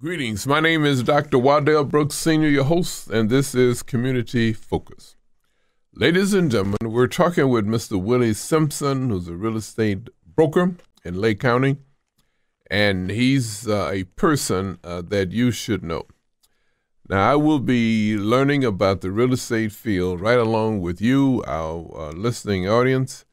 Greetings. My name is Dr. Waddell Brooks, Sr., your host, and this is Community Focus. Ladies and gentlemen, we're talking with Mr. Willie Simson, who's a real estate broker in Lake County, and he's a person that you should know. Now, I will be learning about the real estate field right along with you, our listening audience,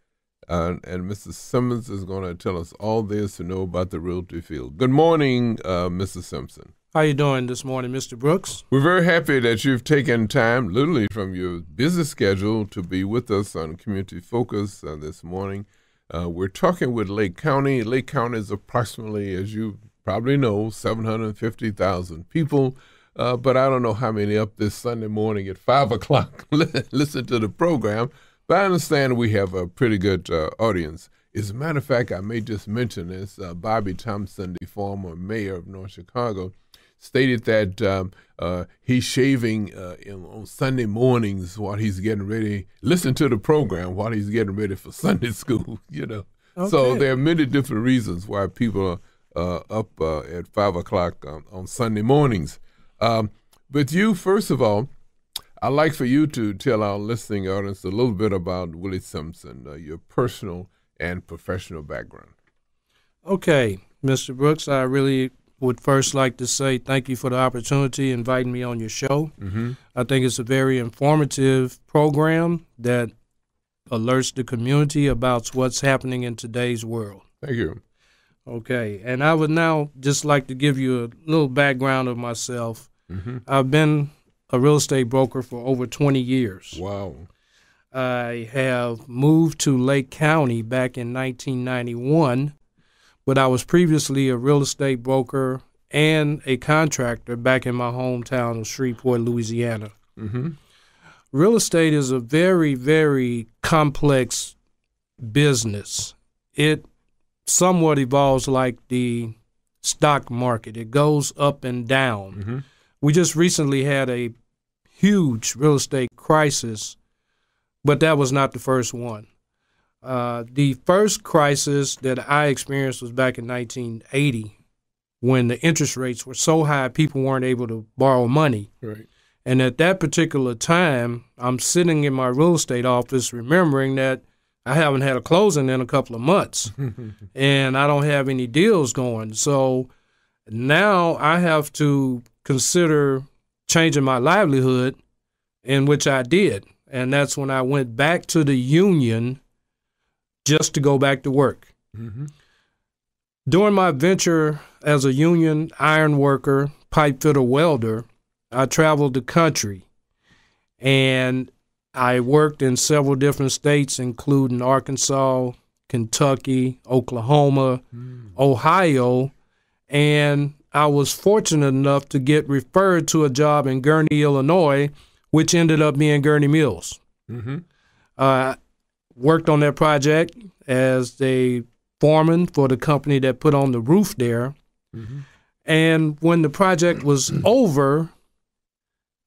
and Mr. Simmons is going to tell us all there is to know about the realty field. Good morning, Mr. Simpson. How you doing this morning, Mr. Brooks? We're very happy that you've taken time, literally from your busy schedule, to be with us on Community Focus this morning. We're talking with Lake County. Lake County is approximately, as you probably know, 750,000 people. But I don't know how many up this Sunday morning at 5 o'clock listen to the program. But I understand we have a pretty good audience. As a matter of fact, I may just mention this. Bobby Thompson, the former mayor of North Chicago, stated that he's shaving on Sunday mornings while he's getting ready. Listen to the program while he's getting ready for Sunday school, you know. Okay. So there are many different reasons why people are up at 5 o'clock on Sunday mornings. But you, first of all, I'd like for you to tell our listening audience a little bit about Willie Simpson, your personal and professional background. Okay, Mr. Brooks, I really would first like to say thank you for the opportunity inviting me on your show. Mm-hmm. I think it's a very informative program that alerts the community about what's happening in today's world. Thank you. Okay, and I would now just like to give you a little background of myself. Mm-hmm. I've been a real estate broker for over 20 years. Wow. I have moved to Lake County back in 1991, but I was previously a real estate broker and a contractor back in my hometown of Shreveport, Louisiana. Mm-hmm. Real estate is a very, very complex business. It somewhat evolves like the stock market. It goes up and down. Mm-hmm. We just recently had a huge real estate crisis, but that was not the first one. The first crisis that I experienced was back in 1980 when the interest rates were so high people weren't able to borrow money. Right. And at that particular time, I'm sitting in my real estate office remembering that I haven't had a closing in a couple of months and I don't have any deals going. So now I have to consider changing my livelihood, in which I did. And that's when I went back to the union just to go back to work. Mm-hmm. During my venture as a union iron worker, pipe fitter, welder, I traveled the country. And I worked in several different states, including Arkansas, Kentucky, Oklahoma, Ohio, and I was fortunate enough to get referred to a job in Gurnee, Illinois, which ended up being Gurnee Mills. Mm-hmm. Worked on that project as the foreman for the company that put on the roof there. Mm-hmm. And when the project was over,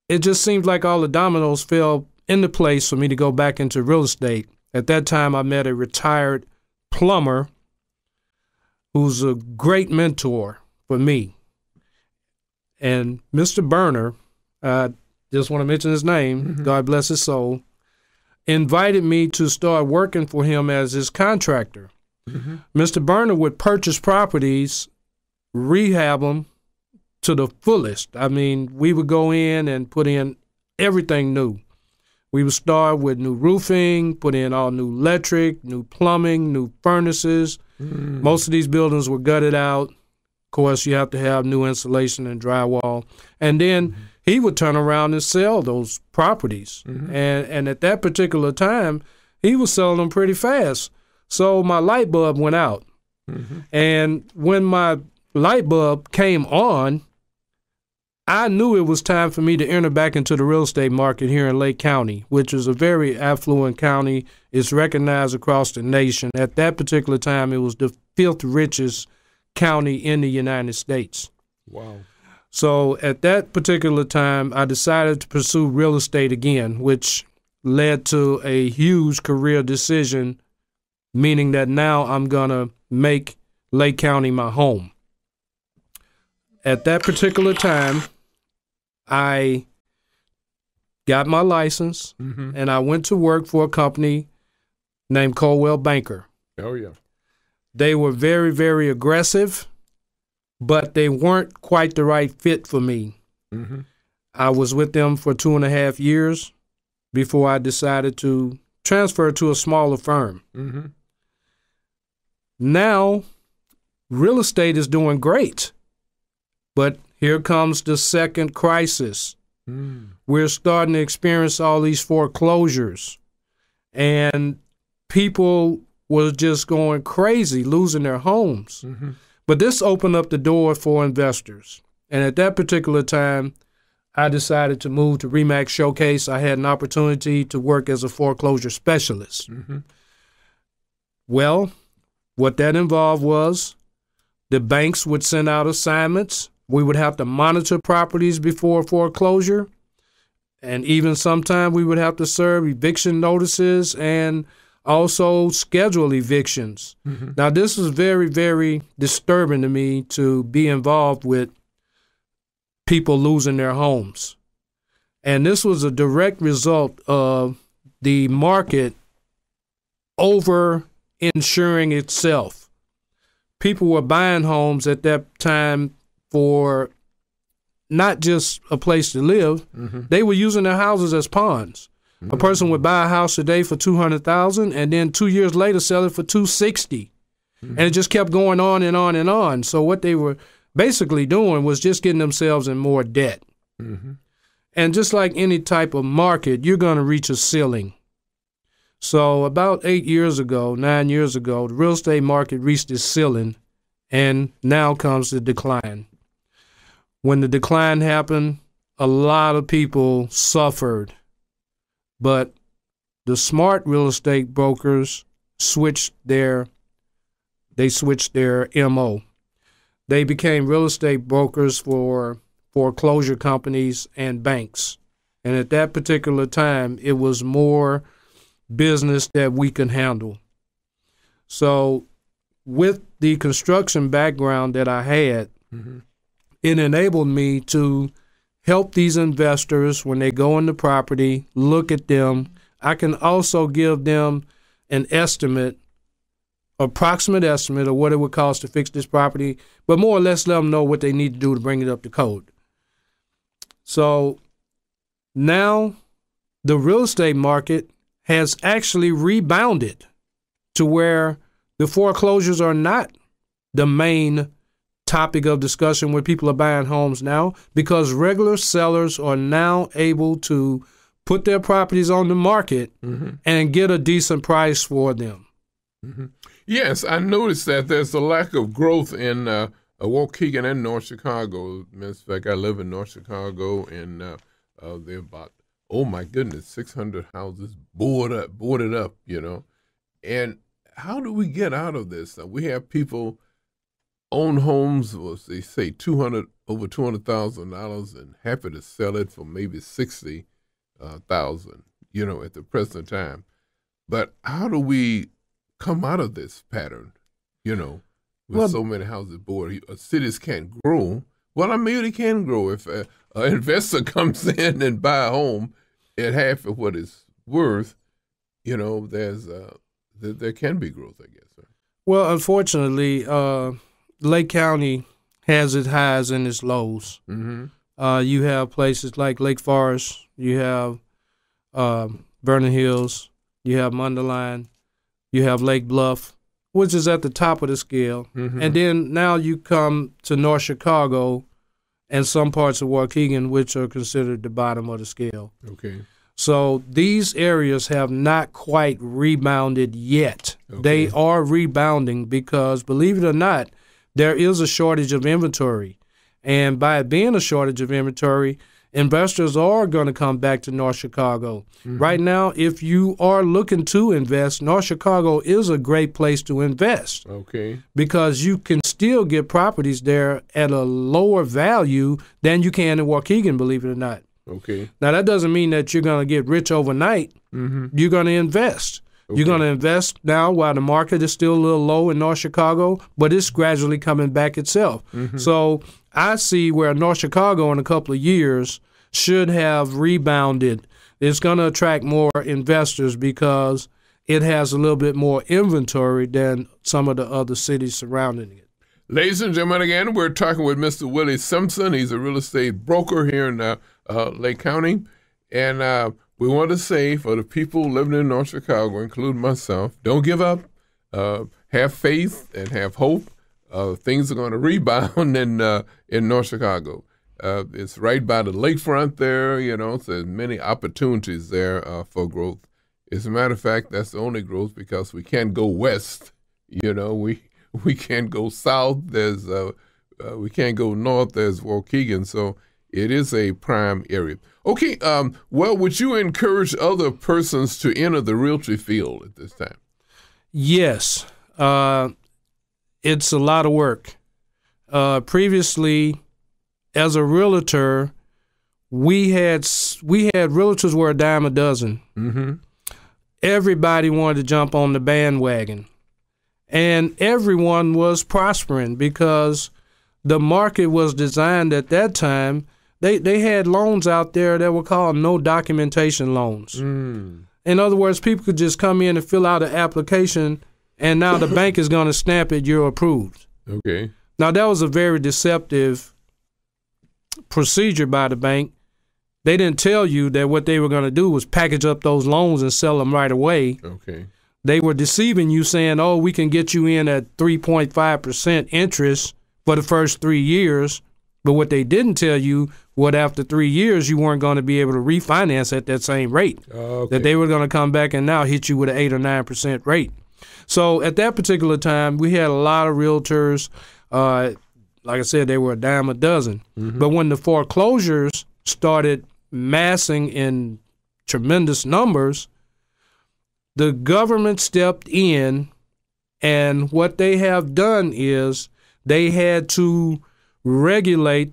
it just seemed like all the dominoes fell into place for me to go back into real estate. At that time, I met a retired plumber who's a great mentor for me. And Mr. Burner, just want to mention his name, mm-hmm. God bless his soul, invited me to start working for him as his contractor. Mm-hmm. Mr. Burner would purchase properties, rehab them to the fullest. I mean, we would go in and put in everything new. We would start with new roofing, put in all new electric, new plumbing, new furnaces. Mm. Most of these buildings were gutted out. Of course, you have to have new insulation and drywall. And then he would turn around and sell those properties. Mm-hmm. And at that particular time, he was selling them pretty fast. So my light bulb went out. Mm-hmm. And when my light bulb came on, I knew it was time for me to enter back into the real estate market here in Lake County, which is a very affluent county. It's recognized across the nation. At that particular time, it was the fifth richest county in the United States. Wow. So at that particular time, I decided to pursue real estate again, which led to a huge career decision, meaning that now I'm going to make Lake County my home. at that particular time, I got my license, and I went to work for a company named Coldwell Banker. Oh, yeah. They were very, very aggressive, but they weren't quite the right fit for me. I was with them for 2.5 years before I decided to transfer to a smaller firm. Now, real estate is doing great, but here comes the second crisis. We're starting to experience all these foreclosures, and people were just going crazy, losing their homes. But this opened up the door for investors. And at that particular time, I decided to move to RE/MAX Showcase. I had an opportunity to work as a foreclosure specialist. Well, what that involved was the banks would send out assignments. We would have to monitor properties before foreclosure. And even sometime we would have to serve eviction notices and also schedule evictions. Now, this was very, very disturbing to me to be involved with people losing their homes. And this was a direct result of the market over insuring itself. People were buying homes at that time for not just a place to live. They were using their houses as ponds. A person would buy a house today for $200,000 and then 2 years later sell it for $260,000. And it just kept going on and on and on. So what they were basically doing was just getting themselves in more debt. And just like any type of market, you're going to reach a ceiling. So about 9 years ago, the real estate market reached its ceiling, and now comes the decline. When the decline happened, a lot of people suffered. But the smart real estate brokers switched their MO. They became real estate brokers for foreclosure companies and banks. And at that particular time, it was more business that we could handle. So with the construction background that I had, it enabled me to help these investors when they go into property, look at them. I can also give them an approximate estimate of what it would cost to fix this property, but more or less let them know what they need to do to bring it up to code. So now the real estate market has actually rebounded to where the foreclosures are not the main topic of discussion where people are buying homes now, because regular sellers are now able to put their properties on the market and get a decent price for them. Yes, I noticed that there's a lack of growth in Waukegan and North Chicago. In fact, I live in North Chicago, and there are about, 600 houses boarded up, And how do we get out of this? We have people own homes, they say over $200,000, and happy to sell it for maybe $60,000, at the present time. But how do we come out of this pattern, with so many houses boarded? Cities can't grow. Well, I mean, they can grow if an investor comes in and buy a home at half of what it's worth. There can be growth, I guess. Right? Well, unfortunately, Lake County has its highs and its lows. You have places like Lake Forest, you have Vernon Hills, you have Mundelein, you have Lake Bluff, which is at the top of the scale. And then now you come to North Chicago and some parts of Waukegan, which are considered the bottom of the scale. Okay. So these areas have not quite rebounded yet. Okay. They are rebounding because, believe it or not, there is a shortage of inventory. And by it being a shortage of inventory, investors are going to come back to North Chicago. Right now, if you are looking to invest, North Chicago is a great place to invest. Okay. Because you can still get properties there at a lower value than you can in Waukegan, believe it or not. Okay. Now, that doesn't mean that you're going to get rich overnight. You're going to invest. You're going to invest now while the market is still a little low in North Chicago, but it's gradually coming back itself. So I see where North Chicago in a couple of years should have rebounded. It's going to attract more investors because it has a little bit more inventory than some of the other cities surrounding it. Ladies and gentlemen, again, we're talking with Mr. Willie Simson. He's a real estate broker here in Lake County. And we want to say for the people living in North Chicago, including myself, don't give up. Have faith and have hope. Things are going to rebound in North Chicago. It's right by the lakefront there, so there's many opportunities there for growth. As a matter of fact, that's the only growth because we can't go west. We can't go south. We can't go north. There's Waukegan, so it is a prime area. Okay, well, would you encourage other persons to enter the realty field at this time? Yes. It's a lot of work. Previously, as a realtor, we had realtors were a dime a dozen. Mm-hmm. Everybody wanted to jump on the bandwagon. And everyone was prospering because the market was designed at that time. They had loans out there that were called no documentation loans. In other words, people could just come in and fill out an application, and now the bank is going to stamp it, you're approved. Okay. Now, that was a very deceptive procedure by the bank. They didn't tell you that what they were going to do was package up those loans and sell them right away. Okay. They were deceiving you, saying, oh, we can get you in at 3.5% interest for the first 3 years. But what they didn't tell you, what after 3 years, you weren't going to be able to refinance at that same rate. Okay. That they were going to come back and now hit you with an 8 or 9% rate. So at that particular time, we had a lot of realtors. Like I said, they were a dime a dozen. Mm-hmm. But when the foreclosures started massing in tremendous numbers, the government stepped in, and what they have done is they had to regulate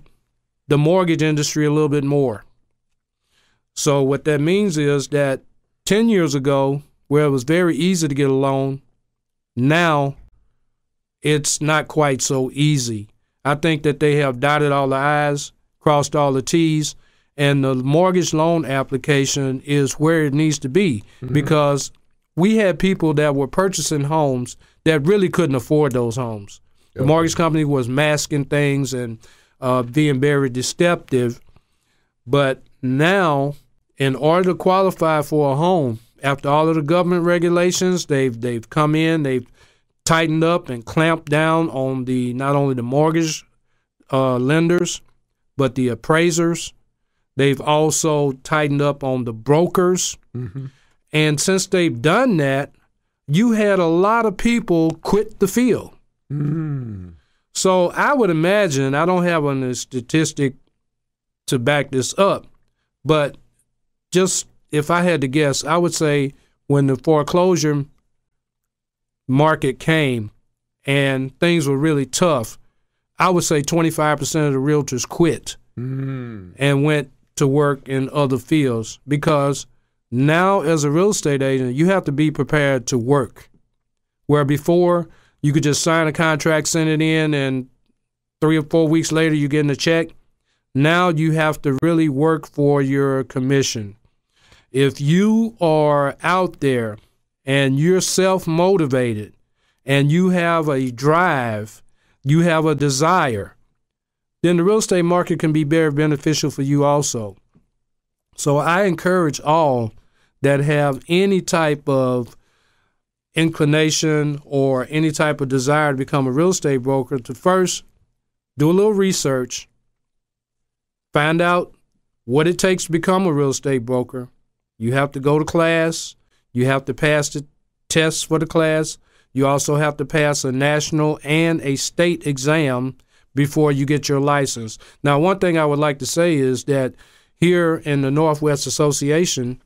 the mortgage industry a little bit more. So what that means is that 10 years ago, where it was very easy to get a loan, now it's not quite so easy. I think that they have dotted all the I's, crossed all the T's, and the mortgage loan application is where it needs to be. Mm-hmm. Because we had people that were purchasing homes that really couldn't afford those homes. The mortgage company was masking things and being very deceptive. But now, in order to qualify for a home, after all of the government regulations, they've come in, they've tightened up and clamped down on not only the mortgage lenders, but the appraisers. They've also tightened up on the brokers. Mm-hmm. And since they've done that, you had a lot of people quit the field. Mm. So I would imagine, I don't have a statistic to back this up, but just if I had to guess, I would say when the foreclosure market came and things were really tough, I would say 25% of the realtors quit and went to work in other fields, because now as a real estate agent, you have to be prepared to work. Where before you could just sign a contract, send it in, and 3 or 4 weeks later you're getting a check. Now you have to really work for your commission. If you are out there and you're self-motivated and you have a drive, you have a desire, then the real estate market can be very beneficial for you also. So I encourage all that have any type of inclination or any type of desire to become a real estate broker to first do a little research, find out what it takes to become a real estate broker. You have to go to class. You have to pass the tests for the class. You also have to pass a national and a state exam before you get your license. Now, one thing I would like to say is that here in the Northwest Association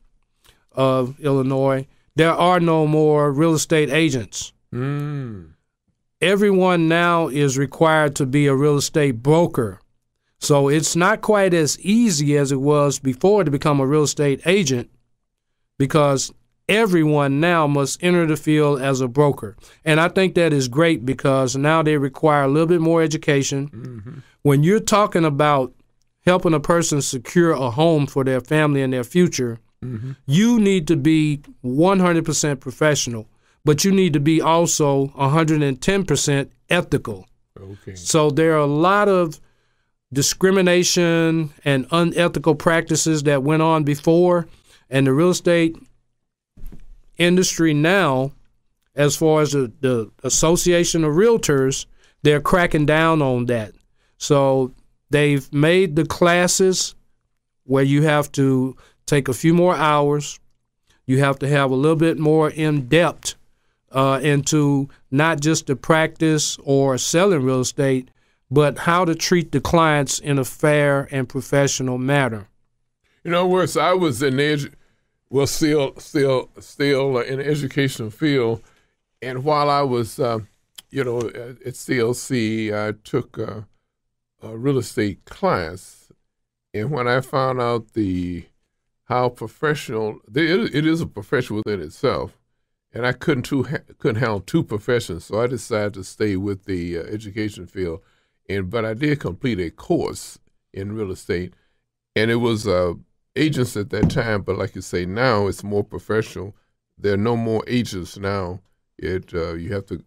of Illinois, there are no more real estate agents. Everyone now is required to be a real estate broker. So it's not quite as easy as it was before to become a real estate agent, because everyone now must enter the field as a broker. And I think that is great because now they require a little bit more education. Mm-hmm. When you're talking about helping a person secure a home for their family and their future, mm-hmm. you need to be 100% professional, but you need to be also 110% ethical. Okay. So there are a lot of discrimination and unethical practices that went on before, and the real estate industry now, as far as the Association of Realtors, they're cracking down on that. So they've made the classes where you have to take a few more hours. You have to have a little bit more in-depth into not just the practice or selling real estate, but how to treat the clients in a fair and professional manner. You know, Worse, I was in still in the educational field, and while I was, at CLC, I took a real estate class, and when I found out how professional it is a profession within itself, and I couldn't handle two professions, so I decided to stay with the education field. But I did complete a course in real estate, and it was agents at that time. But like you say, now it's more professional. There are no more agents now. You have to,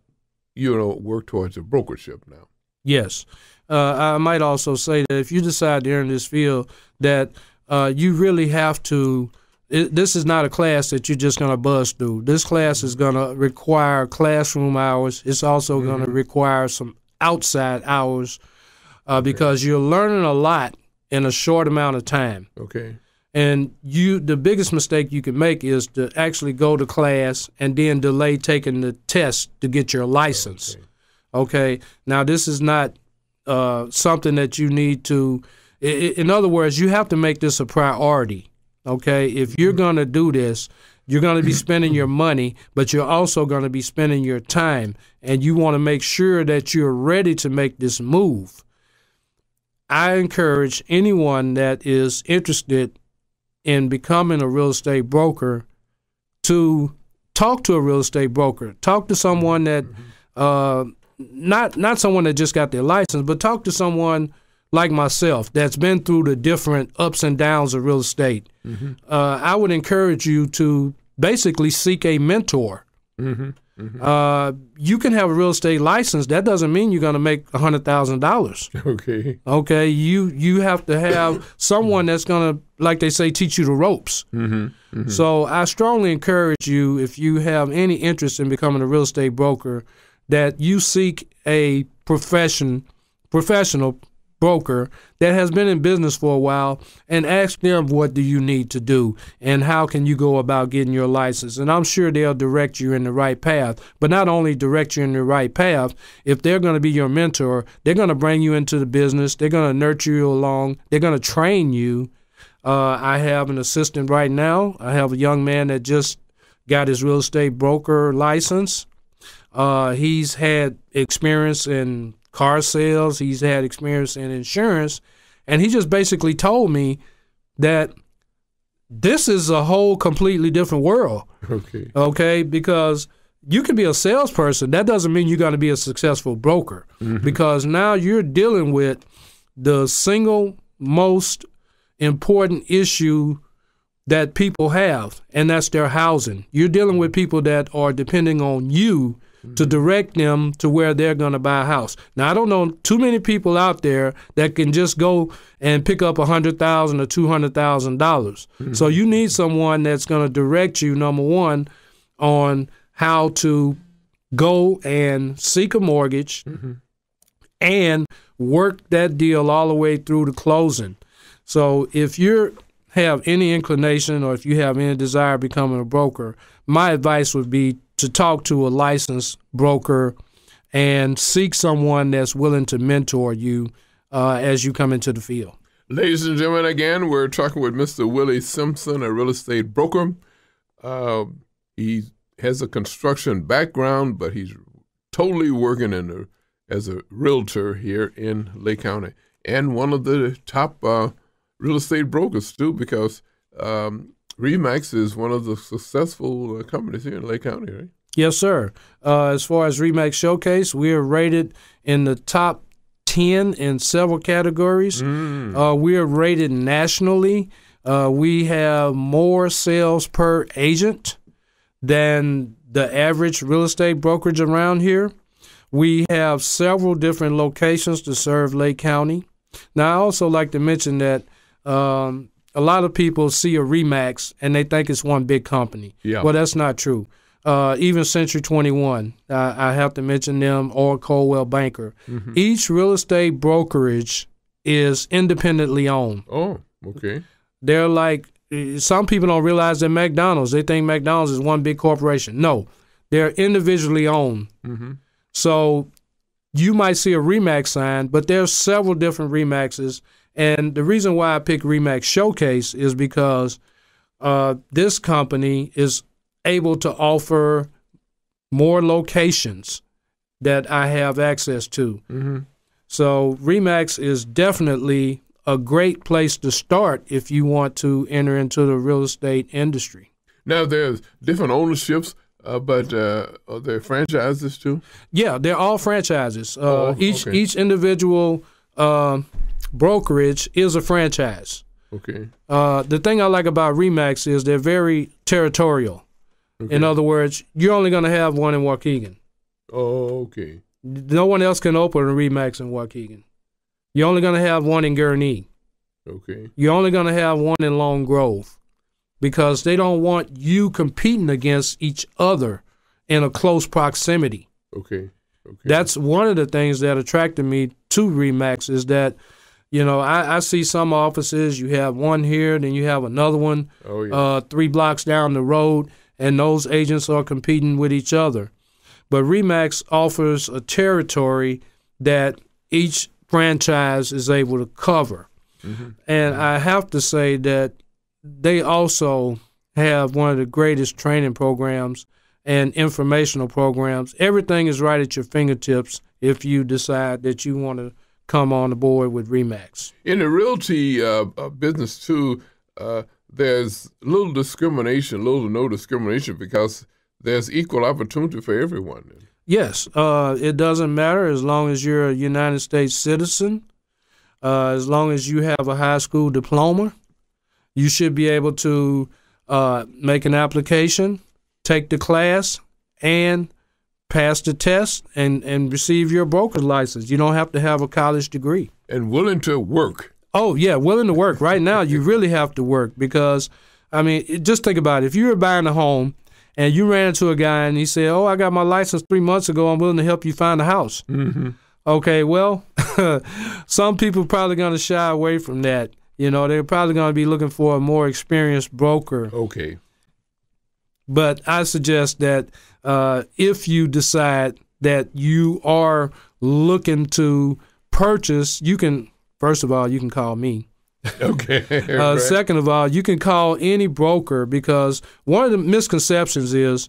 work towards a brokership now. Yes. I might also say that if you decide to enter this field, that you really have to. This is not a class that you're just going to buzz through. This class is going to require classroom hours. It's also going to require some outside hours because you're learning a lot in a short amount of time. Okay. And the biggest mistake you can make is to actually go to class and then delay taking the test to get your license. Okay. Now, this is not something that you need to, in other words, you have to make this a priority. Okay. If you're going to do this, you're going to be spending your money, but you're also going to be spending your time, and you want to make sure that you're ready to make this move. I encourage anyone that is interested in becoming a real estate broker to talk to a real estate broker. Talk to someone that, not someone that just got their license, but talk to someone like myself that's been through the different ups and downs of real estate. Mm-hmm. I would encourage you to basically seek a mentor. Mm-hmm. Mm-hmm. You can have a real estate license. That doesn't mean you're going to make $100,000. Okay. Okay. You have to have someone that's going to, like they say, teach you the ropes. Mm-hmm. Mm-hmm. So I strongly encourage you, if you have any interest in becoming a real estate broker, that you seek a professional broker that has been in business for a while and ask them, what do you need to do and how can you go about getting your license? And I'm sure they'll direct you in the right path, but not only direct you in the right path, if they're going to be your mentor, they're going to bring you into the business, they're going to nurture you along, they're going to train you. I have an assistant right now. I have a young man that just got his real estate broker license. He's had experience in car sales. He's had experience in insurance. And he just basically told me that this is a whole completely different world. Okay. Okay? Because you can be a salesperson. That doesn't mean you're going to be a successful broker. Mm-hmm. Because now you're dealing with the single most important issue that people have, and that's their housing. You're dealing with people that are depending on you to direct them to where they're going to buy a house. Now, I don't know too many people out there that can just go and pick up $100,000 or $200,000. Mm-hmm. So you need someone that's going to direct you, number one, on how to go and seek a mortgage and work that deal all the way through to closing. So if you have any inclination or if you have any desire of becoming a broker, my advice would be to talk to a licensed broker and seek someone that's willing to mentor you as you come into the field. Ladies and gentlemen, again, we're talking with Mr. Willie Simson, a real estate broker. He has a construction background, but he's totally working as a realtor here in Lake County, and one of the top real estate brokers too, because Remax is one of the successful companies here in Lake County, right? Yes, sir. As far as Remax Showcase, we are rated in the top 10 in several categories. We are rated nationally. We have more sales per agent than the average real estate brokerage around here. We have several different locations to serve Lake County. Now, I also like to mention that a lot of people see a Remax and they think it's one big company. Yeah. Well, that's not true. Even Century 21, I have to mention them, or Coldwell Banker. Each real estate brokerage is independently owned. Oh, okay. They're like, some people don't realize that McDonald's, they think McDonald's is one big corporation. No, they're individually owned. So you might see a Remax sign, but there's several different Remaxes. And the reason why I picked Remax Showcase is because this company is able to offer more locations that I have access to. So Remax is definitely a great place to start if you want to enter into the real estate industry. Now, there's different ownerships, but are there franchises too? Yeah, they're all franchises. Okay. Each individual brokerage is a franchise. Okay. The thing I like about Remax is they're very territorial. Okay. In other words, you're only going to have one in Waukegan. Oh, okay. No one else can open a Remax in Waukegan. You're only going to have one in Gurnee. Okay. You're only going to have one in Long Grove, because they don't want you competing against each other in a close proximity. Okay. That's one of the things that attracted me to Remax, is that, you know, I see some offices, you have one here, then you have another one 3 blocks down the road, and those agents are competing with each other. But Remax offers a territory that each franchise is able to cover. And I have to say that they also have one of the greatest training programs and informational programs. Everything is right at your fingertips if you decide that you want to come on board with Remax. In the realty business too, there's little to no discrimination, because there's equal opportunity for everyone. Yes, it doesn't matter as long as you're a United States citizen, as long as you have a high school diploma. You should be able to make an application, take the class, and pass the test and receive your broker's license. You don't have to have a college degree. And willing to work. Oh, yeah, willing to work. Right now, you really have to work, because, I mean, just think about it. If you were buying a home and you ran into a guy and he said, "Oh, I got my license 3 months ago. I'm willing to help you find a house." Okay, well, some people are probably going to shy away from that. You know, they're probably going to be looking for a more experienced broker. Okay. But I suggest that if you decide that you are looking to purchase, you can, first of all, you can call me. Okay. Right. Second of all, you can call any broker, because one of the misconceptions is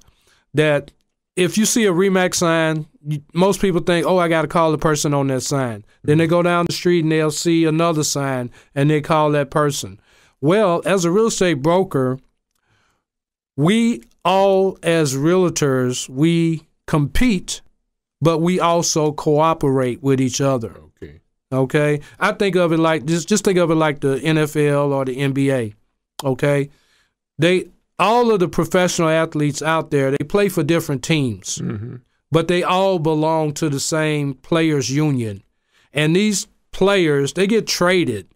that if you see a Remax sign, most people think, "Oh, I got to call the person on that sign." Then they go down the street and they'll see another sign and they call that person. Well, as a real estate broker, we all, as realtors, we compete, but we also cooperate with each other. Okay? I think of it like, just think of it like the NFL or the NBA. Okay? All of the professional athletes out there, they play for different teams, but they all belong to the same players' union. And these players, they get traded.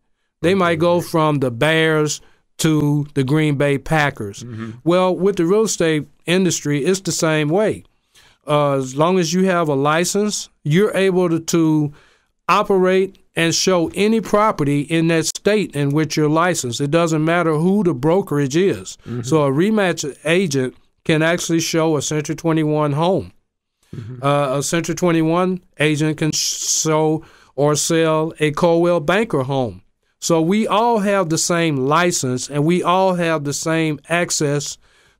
They might go from the Bears to the Green Bay Packers. Well, with the real estate industry, it's the same way. As long as you have a license, you're able to operate and show any property in that state in which you're licensed. It doesn't matter who the brokerage is. So a Remax agent can actually show a Century 21 home. A Century 21 agent can show or sell a Coldwell Banker home. So we all have the same license, and we all have the same access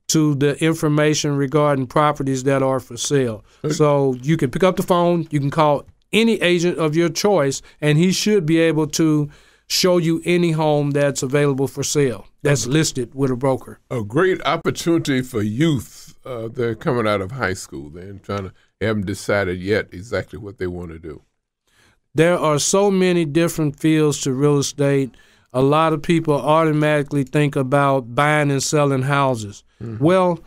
to the information regarding properties that are for sale. So you can pick up the phone, you can call any agent of your choice, and he should be able to show you any home that's available for sale that's listed with a broker. A great opportunity for youth. They're coming out of high school. They're haven't decided yet exactly what they want to do. There are so many different fields to real estate. A lot of people automatically think about buying and selling houses. Mm-hmm. Well,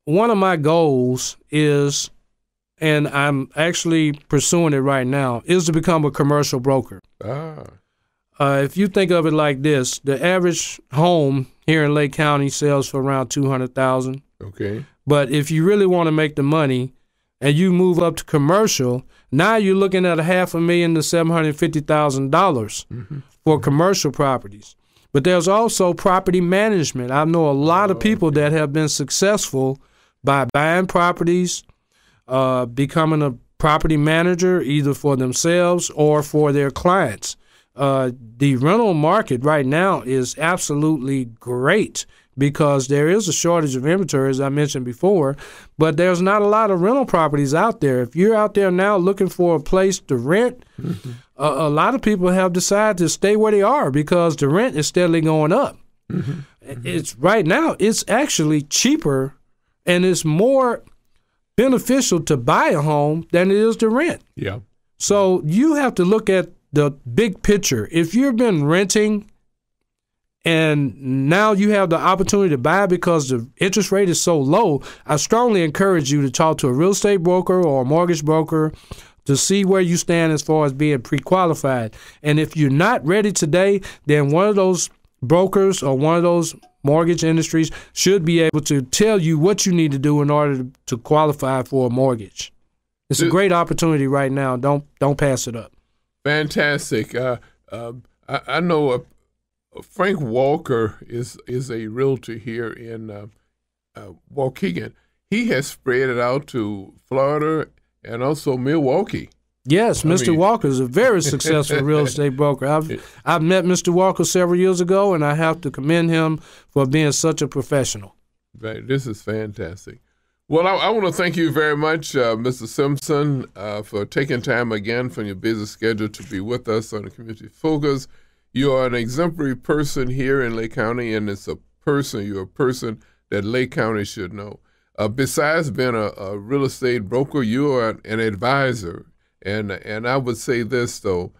one of my goals is, and I'm actually pursuing it right now, is to become a commercial broker. If you think of it like this, the average home here in Lake County sells for around $200,000. Okay. But if you really want to make the money and you move up to commercial, now you're looking at $500,000 to $750,000 for commercial properties. But there's also property management. I know a lot of people that have been successful by buying properties, becoming a property manager either for themselves or for their clients. The rental market right now is absolutely great because there is a shortage of inventory, as I mentioned before, but there's not a lot of rental properties out there. If you're out there now looking for a place to rent, a lot of people have decided to stay where they are because the rent is steadily going up. It's right now, it's actually cheaper and it's more beneficial to buy a home than it is to rent. Yeah. So you have to look at the big picture. If you've been renting and now you have the opportunity to buy because the interest rate is so low, I strongly encourage you to talk to a real estate broker or a mortgage broker to see where you stand as far as being pre-qualified. And if you're not ready today, then one of those brokers or one of those mortgage industries should be able to tell you what you need to do in order to qualify for a mortgage. It's a great opportunity right now. Don't pass it up. Fantastic. I know Frank Walker is a realtor here in Waukegan. He has spread it out to Florida and also Milwaukee. Yes, Mr. Walker is a very successful real estate broker. I've met Mr. Walker several years ago, and I have to commend him for being such a professional. Right. This is fantastic. Well, I want to thank you very much, Mr. Simpson, for taking time again from your busy schedule to be with us on the Community Focus. You are an exemplary person here in Lake County, and you're a person that Lake County should know. Besides being a real estate broker, you are an advisor. And I would say this, though,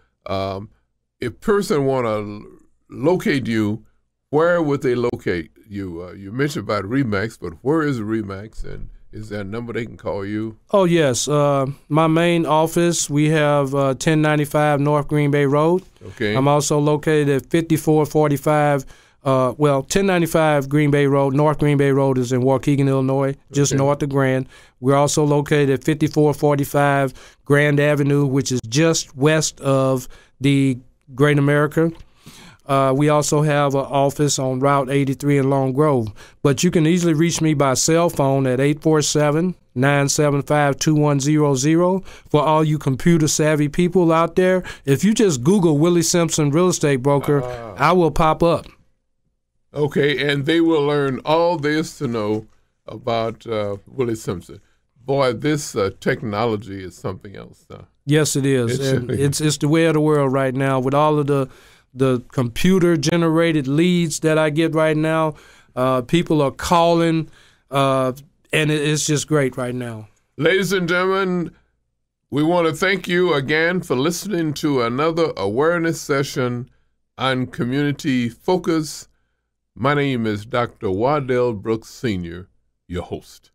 if person want to locate you, where would they locate you? You mentioned about RE/MAX, but where is RE/MAX, and is there a number they can call you? Oh, yes. My main office, we have 1095 North Green Bay Road. Okay. I'm also located at 5445, 1095 Green Bay Road. North Green Bay Road is in Waukegan, Illinois, just north of Grand. We're also located at 5445 Grand Avenue, which is just west of the Great America. We also have an office on Route 83 in Long Grove. But you can easily reach me by cell phone at 847-975-2100. For all you computer-savvy people out there, if you just Google Willie Simpson Real Estate Broker, I will pop up. Okay, and they will learn all there is to know about Willie Simpson. Boy, this technology is something else. Yes, it is. It's the way of the world right now with all of the computer-generated leads that I get right now. People are calling, and it's just great right now. Ladies and gentlemen, we want to thank you again for listening to another awareness session on Community Focus. My name is Dr. Waddell Brooks Sr., your host.